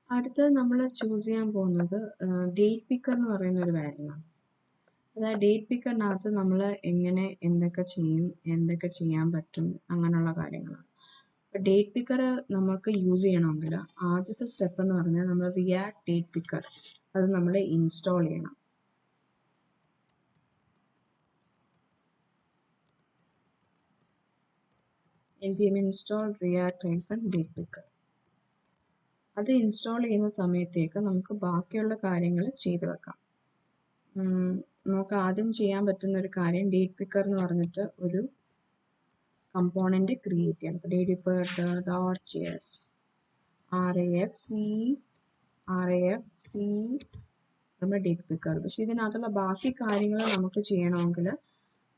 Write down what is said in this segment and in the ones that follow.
അടുത്തത് നമ്മൾ ചൂസ് ചെയ്യാൻ പോകുന്നത് ഡേറ്റ് പിക്കർ എന്ന് പറയുന്ന ഒരു വാല്യൂ. അതായത് ഡേറ്റ് പിക്കറിനകത്ത് നമ്മൾ എങ്ങനെ എന്തൊക്കെ ചെയ്യും, എന്തൊക്കെ ചെയ്യാൻ പറ്റും, അങ്ങനെയുള്ള കാര്യങ്ങളാണ്. അപ്പോൾ ഡേറ്റ് പിക്കർ നമുക്ക് യൂസ് ചെയ്യണമെങ്കിൽ ആദ്യത്തെ സ്റ്റെപ്പ് എന്ന് പറഞ്ഞാൽ നമ്മൾ റിയാക്ട് ഡേറ്റ് പിക്കർ അത് നമ്മൾ ഇൻസ്റ്റാൾ ചെയ്യണം. npm install react-date picker. അത് ഇൻസ്റ്റാൾ ചെയ്യുന്ന സമയത്തേക്ക് നമുക്ക് ബാക്കിയുള്ള കാര്യങ്ങൾ ചെയ്തു വെക്കാം. നമുക്ക് ആദ്യം ചെയ്യാൻ പറ്റുന്ന ഒരു കാര്യം ഡേറ്റ് പിക്കർ എന്ന് പറഞ്ഞിട്ട് ഒരു കമ്പോണന്റ് ക്രിയേറ്റ് ചെയ്യാം. ഡേറ്റ് പിക്കർ .js rafc നമ്മുടെ ഡേറ്റ് പിക്കർ. പക്ഷെ ഇതിനകത്തുള്ള ബാക്കി കാര്യങ്ങൾ നമുക്ക് ചെയ്യണമെങ്കിൽ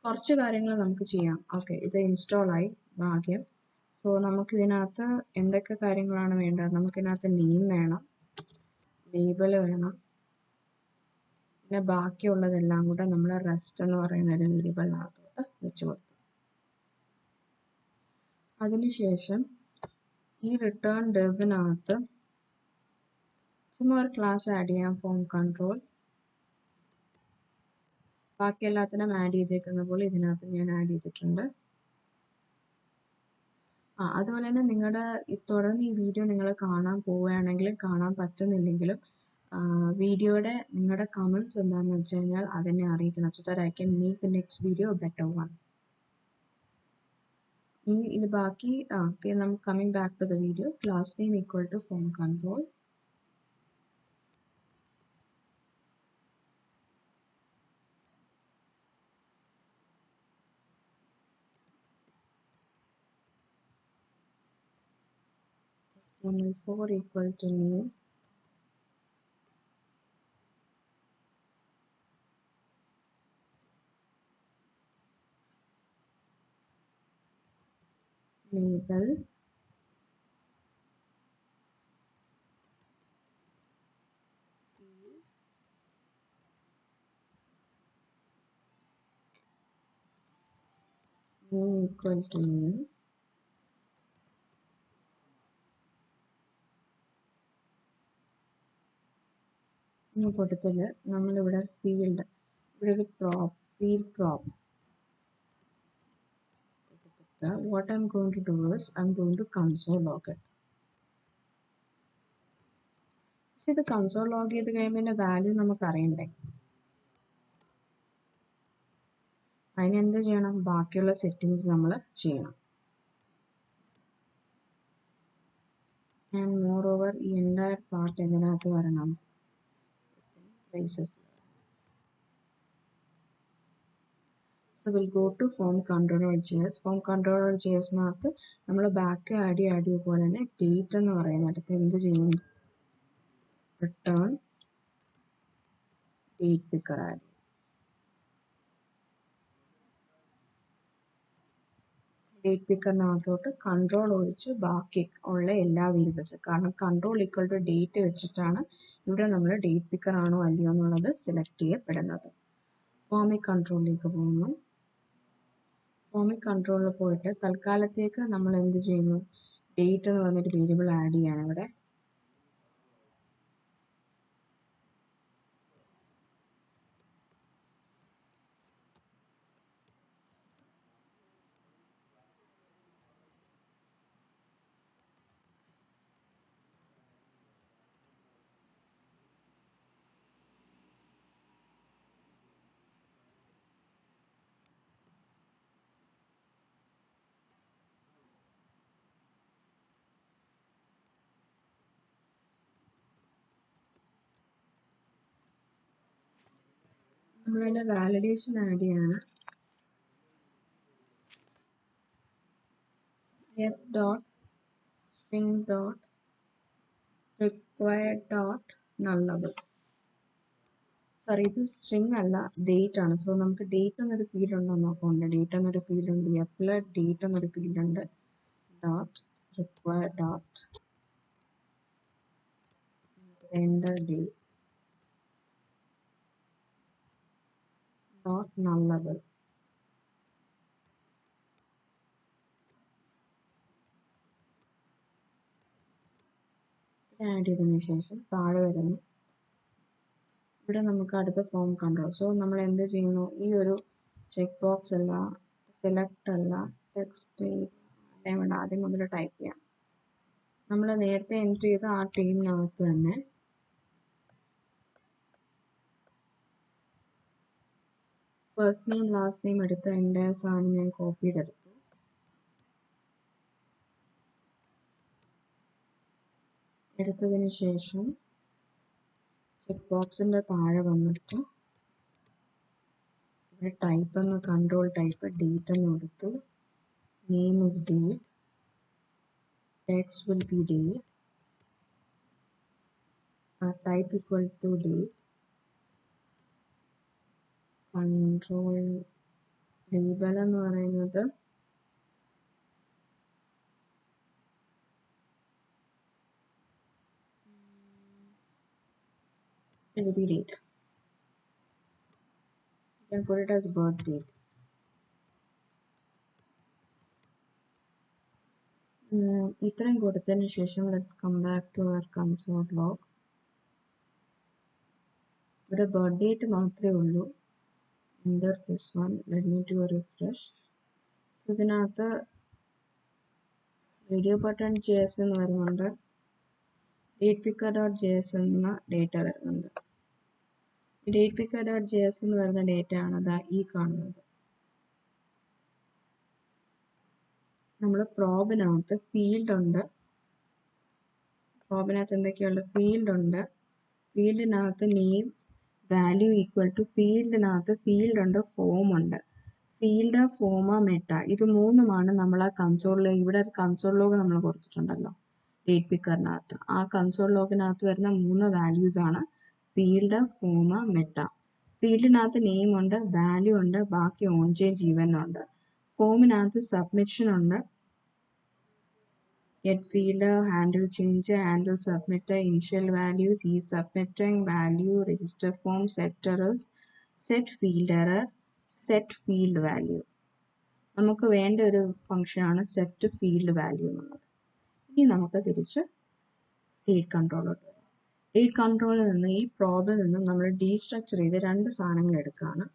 കുറച്ച് കാര്യങ്ങൾ നമുക്ക് ചെയ്യാം. ഓക്കെ, ഇത് ഇൻസ്റ്റാൾ ആയി, ഭാഗ്യം. സോ നമുക്കിതിനകത്ത് എന്തൊക്കെ കാര്യങ്ങളാണ് വേണ്ടത്? നമുക്കിതിനകത്ത് നെയിം വേണം, ലേബൽ വേണം, പിന്നെ ബാക്കിയുള്ളതെല്ലാം കൂടെ നമ്മൾ റെസ്റ്റ് എന്ന് പറയുന്ന ഒരു വേരിയബിളിനകത്തോട്ട് വെച്ച് കൊടുക്കും. അതിനുശേഷം ഈ റിട്ടേൺ ഡെവിനകത്ത് ചുമ്മാ ഒരു ക്ലാസ് ആഡ് ചെയ്യാം, ഫോം കൺട്രോൾ. ബാക്കി എല്ലാത്തിനും ആഡ് ചെയ്തേക്കുന്ന പോലെ ഇതിനകത്ത് ഞാൻ ആഡ് ചെയ്തിട്ടുണ്ട്. അതുപോലെ തന്നെ തുടർന്ന് ഈ വീഡിയോ നിങ്ങൾ കാണാൻ പോവുകയാണെങ്കിലും കാണാൻ പറ്റുന്നില്ലെങ്കിലും വീഡിയോയുടെ നിങ്ങളുടെ കമൻറ്റ്സ് എന്താണെന്ന് വെച്ച് കഴിഞ്ഞാൽ അതെന്നെ അറിയിക്കണം. So that I can make the next video better one. ഇത് ബാക്കി നമുക്ക് coming back to the video. Class name equal to form control. HTML4 equal to name. Label. Name equal to name. ഇനി കൊടുത്തത് നമ്മളിവിടെ ഫീൽഡ്, ഇവിടെ ഒരു field prop. What I'm going to do is I'm going to console log it. ഇത് console log ചെയ്ത് കഴിയുമ്പോൾ ഇതിൻ്റെ value നമുക്ക് അറിയണ്ടേ? അതിനെന്ത് ചെയ്യണം? ബാക്കിയുള്ള സെറ്റിങ്സ് നമ്മൾ ചെയ്യണം. ആൻഡ് മോർ ഓവർ ഈ എൻ്റയർ പാർട്ട് ഇതിനകത്ത് വരണം. So we'll go to form controller.js. Form controller.js-നകത്ത് നമ്മൾ ബാക്ക് ആഡ് ചെയ്യ പോലെ തന്നെ ഡേറ്റ് എന്ന് പറയുന്നിടത്ത് എന്ത് ചെയ്യും? Return date picker add. Date പിക്കറിനകത്തോട്ട് കൺട്രോൾ ഒഴിച്ച് ബാക്കി ഉള്ള എല്ലാ വേരിയബിൾസ്, കാരണം കൺട്രോൾ ഈക്വൽ ടു ഡേറ്റ് വെച്ചിട്ടാണ് ഇവിടെ നമ്മൾ ഡേറ്റ് പിക്കർ ആണോ അല്ലയോ എന്നുള്ളത് സെലക്ട് ചെയ്യപ്പെടുന്നത്. ഫോമിക് കൺട്രോളിലേക്ക് പോകുന്നു. ഫോമിക് കൺട്രോളിൽ പോയിട്ട് തൽക്കാലത്തേക്ക് നമ്മൾ എന്ത് ചെയ്യുന്നു? ഡേറ്റ് എന്ന് പറഞ്ഞൊരു വേരിയബിൾ ആഡ് ചെയ്യാണ് ഇവിടെ. നമ്മളിവിടെ വാലിഡേഷൻ ആഡ് ചെയ്യാണ്. f.string.required.nullable. സോറി, ഇത് സ്ട്രിങ് അല്ല, ഡേറ്റ് ആണ്. സോ നമുക്ക് ഡേറ്റ് എന്നൊരു ഫീൽഡ് ഉണ്ടോ നോക്കുന്നുണ്ട്. ഡേറ്റ് എന്നൊരു ഫീൽഡ് ഉണ്ട്, ഡേറ്റ് എന്നൊരു ഫീൽഡ് ഉണ്ട്. Dot required dot render date dot nullable. Add ചെയ്തതിന് ശേഷം താഴെ വരുന്നു. ഇവിടെ നമുക്ക് അടുത്ത ഫോം കൺട്രോൾ. സോ നമ്മൾ എന്ത് ചെയ്യുന്നു, ഈ ഒരു ചെക്ക് ബോക്സ് അല്ല, സെലക്ട് അല്ല, ടെക്സ്റ്റ് വേണ്ട, ആദ്യം മുതൽ ടൈപ്പ് ചെയ്യാം. നമ്മൾ നേരത്തെ എൻറ്റർ ചെയ്ത ആ ടീമിനകത്ത് തന്നെ ഫസ്റ്റ് നെയിം ലാസ്റ്റ് നെയിം എടുത്ത് എൻ്റെ സാധനം ഞാൻ കോപ്പി ചെയ്തെടുത്തു. എടുത്തതിന് ശേഷം ചെക്ക് ബോക്സിൻ്റെ താഴെ വന്നിട്ട് ഇവിടെ ടൈപ്പ് എന്ന് കൺട്രോൾ ടൈപ്പ് ഡേറ്റ് എന്ന് കൊടുത്തു. Name is date, text will be date, type equal to date, control label എന്ന് പറയുന്നത് delivery date. You can put it as birth date. ഇത്രയും കൊടുത്തതിന് ശേഷം let's come back to our console log. ഇവിടെ birth date മാത്രമേ ഉള്ളൂ. enter this one. Let me do a refresh. So ഇതിനകത്ത് video button js എന്ന് വരുന്നുണ്ട്, datepicker.js എന്ന ഡേറ്റ വരുന്നുണ്ട്. ഈ datepicker.js എന്ന് വരുന്ന ഡേറ്റ ആണ് അതാ ഈ കാണുന്നത്. നമ്മൾ പ്രോബിനകത്ത് ഫീൽഡ് ഉണ്ട്. പ്രോബിനകത്ത് എന്തൊക്കെയുള്ള ഫീൽഡ് ഉണ്ട്. ഫീൽഡിനകത്ത് നെയിം വാല്യൂ ഈക്വൽ ടു, ഫീൽഡിനകത്ത് ഫീൽഡ് ഉണ്ട്, ഫോം ഉണ്ട്. ഫീൽഡ്, ഫോമ, മെറ്റ, ഇത് മൂന്നുമാണ് നമ്മൾ ആ കൺസോളിൽ, ഇവിടെ കൺസോൾ ലോഗ് നമ്മൾ കൊടുത്തിട്ടുണ്ടല്ലോ ഡേറ്റ് പിക്കറിനകത്ത്. ആ കൺസോൾ ലോഗിനകത്ത് വരുന്ന 3 വാല്യൂസ് ആണ് ഫീൽഡ്, ഫോമ, മെറ്റ. ഫീൽഡിനകത്ത് നെയിം ഉണ്ട്, വാല്യൂ ഉണ്ട്, ബാക്കി ഓൺ ചേഞ്ച് ഈവൻ്റ് ഉണ്ട്. ഫോമിനകത്ത് സബ്മിഷൻ ഉണ്ട്, get fielder, handle change, handle submit, initial values, is submitting value, register form, set errors, set field error, set field value. നമുക്ക് വേണ്ട ഒരു ഫംഗ്ഷനാണ് സെറ്റ് ഫീൽഡ് വാല്യൂ എന്നുള്ളത്. ഇനി നമുക്ക് തിരിച്ച് ഡേറ്റ് കൺട്രോളോട്ട് വരാം. ഡേറ്റ് കൺട്രോളിൽ നിന്ന് ഈ പ്രോബിൽ നിന്ന് നമ്മൾ ഡീസ്ട്രക്ചർ ചെയ്ത് 2 സാധനങ്ങൾ എടുക്കുകയാണ്.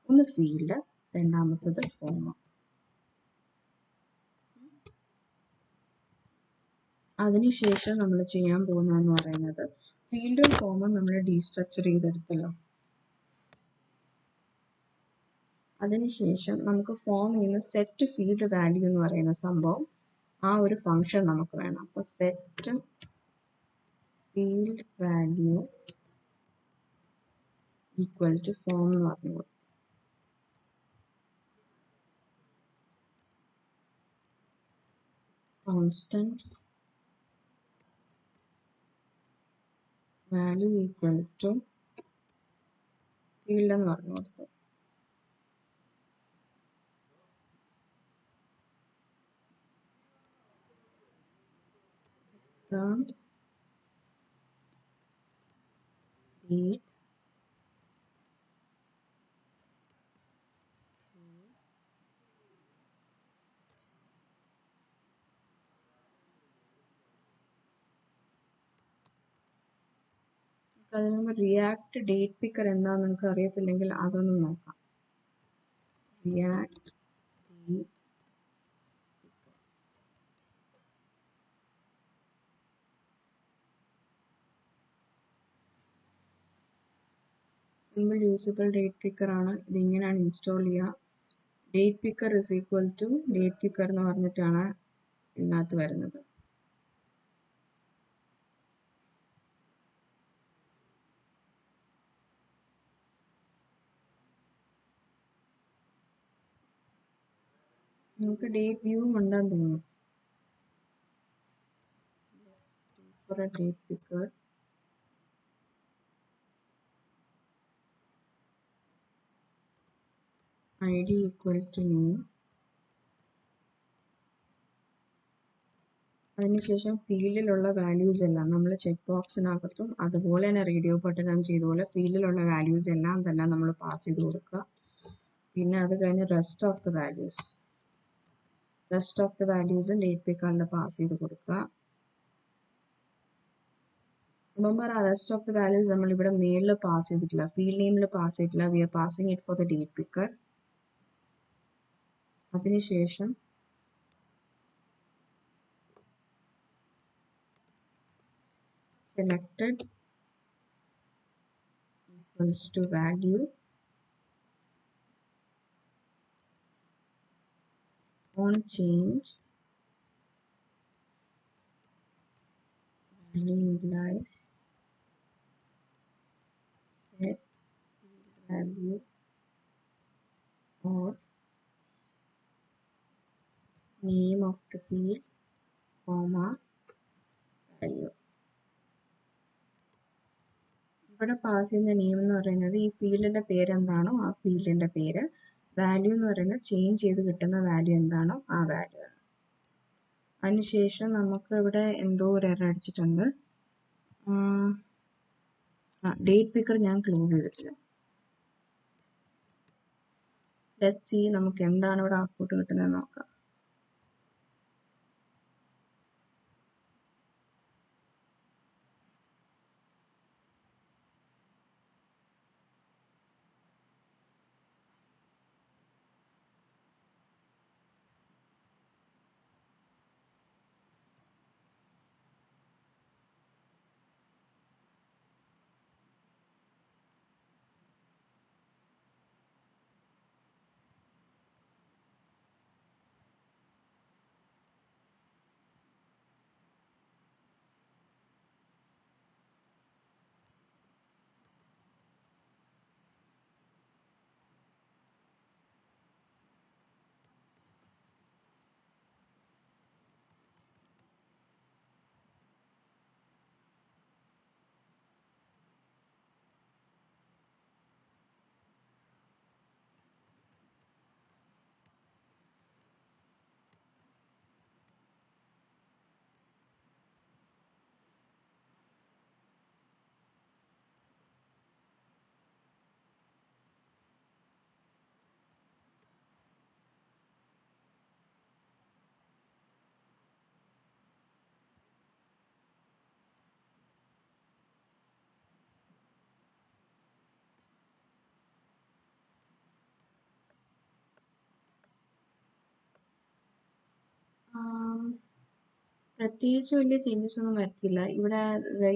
ഒന്ന് ഫീൽഡ്, രണ്ടാമത്തത് ഫോം. അതിനുശേഷം നമ്മൾ ചെയ്യാൻ പോകുന്നതെന്ന് പറയുന്നത് ഫീൽഡും ഫോമും നമ്മൾ ഡീസ്ട്രക്ചർ ചെയ്തെടുത്തല്ലോ. അതിനുശേഷം നമുക്ക് ഫോം ചെയ്യുന്ന സെറ്റ് ഫീൽഡ് വാല്യൂ എന്ന് പറയുന്ന സംഭവം, ആ ഒരു ഫംഗ്ഷൻ നമുക്ക് വേണം. അപ്പോൾ set field value equal to form എന്ന് പറഞ്ഞു. Constant value equal to field എന്ന് പറഞ്ഞു കൊടുത്തു. Date അതിന് മുമ്പ് റിയാക്ട് ഡേറ്റ് പിക്കർ എന്താണെന്ന് നിങ്ങൾക്ക് അറിയത്തില്ലെങ്കിൽ അതൊന്ന് നോക്കാം. React simple usable date picker ആണ്. ഇതിങ്ങനെയാണ് ഇൻസ്റ്റാൾ ചെയ്യുക. Date picker is equal to date picker എന്ന് പറഞ്ഞിട്ടാണ് ഇതിനകത്ത് വരുന്നത്. നമുക്ക് ഡേറ്റ് വ്യൂ ഉണ്ടെന്ന് തോന്നുന്നു. For a date picker id equal to name. അതിനുശേഷം ഫീൽഡിലുള്ള വാല്യൂസ് എല്ലാം നമ്മൾ ചെക്ക് ബോക്സിനകത്തും അതുപോലെ തന്നെ റേഡിയോ ബട്ടൺ ചെയ്തുപോലെ ഫീൽഡിലുള്ള വാല്യൂസ് എല്ലാം തന്നെ നമ്മൾ പാസ് ചെയ്ത് കൊടുക്കുക. പിന്നെ അത് കഴിഞ്ഞ് റെസ്റ്റ് ഓഫ് ദ വാല്യൂസും ഡേറ്റ് പിക്കറിൽ പാസ് ചെയ്ത് കൊടുക്കുക. റിമെമ്പർ ആ റെസ്റ്റ് ഓഫ് ദ വാല്യൂസ് നമ്മൾ ഇവിടെ മേളിൽ പാസ് ചെയ്തിട്ടില്ല, ഫീൽഡ് നെയിമിൽ പാസ് ചെയ്തിട്ടില്ല. We are passing it for the date picker. അതിനുശേഷം selected equals to value on change value implies set value or name of the field comma value. ഇവിടെ pass ചെയ്യുന്ന name എന്ന് പറയുന്നത് ഈ ഫീൽഡിന്റെ പേര് എന്താണോ ആ ഫീൽഡിന്റെ പേര്, വാല്യൂ എന്ന് പറയുന്നത് ചേഞ്ച് ചെയ്ത് കിട്ടുന്ന വാല്യൂ എന്താണോ ആ വാല്യൂ ആണ്. അതിനുശേഷം നമുക്ക് ഇവിടെ എന്തോ ഒരു എറർ അടിച്ചിട്ടുണ്ട്. ഡേറ്റ് പിക്കർ ഞാൻ ക്ലോസ് ചെയ്തിട്ടില്ല. ലെറ്റ് സി നമുക്ക് എന്താണ് ഇവിടെ ഔട്ട്പുട്ട് കിട്ടുന്നത് നോക്കാം. പ്രത്യേകിച്ച് വലിയ ചേഞ്ചസ് ഒന്നും വരുത്തില്ല. ഇവിടെ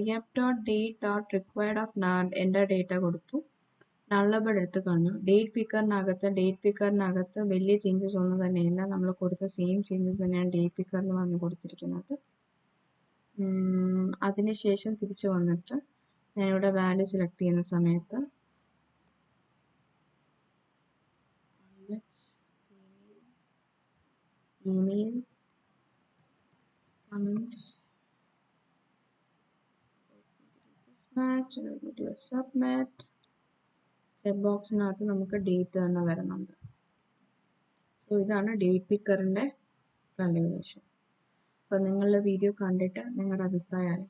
rep.date.required of എൻ്റർ ഡേറ്റ കൊടുത്തു, നള്ളബഡ് എടുത്ത് കളഞ്ഞു. ഡേറ്റ് പിക്കറിനകത്ത് വലിയ ചേഞ്ചസ് ഒന്നും തന്നെയില്ല. നമ്മൾ കൊടുത്ത സെയിം ചേഞ്ചസ് തന്നെയാണ് ഡേറ്റ് പിക്കറിൽ വന്ന് കൊടുത്തിരിക്കുന്നത്. അതിനുശേഷം തിരിച്ചു വന്നിട്ട് ഞാനിവിടെ വാല്യൂ സെലക്ട് ചെയ്യുന്ന സമയത്ത് email comments match submit check ബോക്സിനകത്ത് നമുക്ക് ഡേറ്റ് തന്നെ വരുന്നുണ്ട്. സോ ഇതാണ് ഡേറ്റ് പിക്കറിൻ്റെ കൺഫിഗറേഷൻ. അപ്പോൾ നിങ്ങളുടെ വീഡിയോ കണ്ടിട്ട് നിങ്ങളുടെ അഭിപ്രായം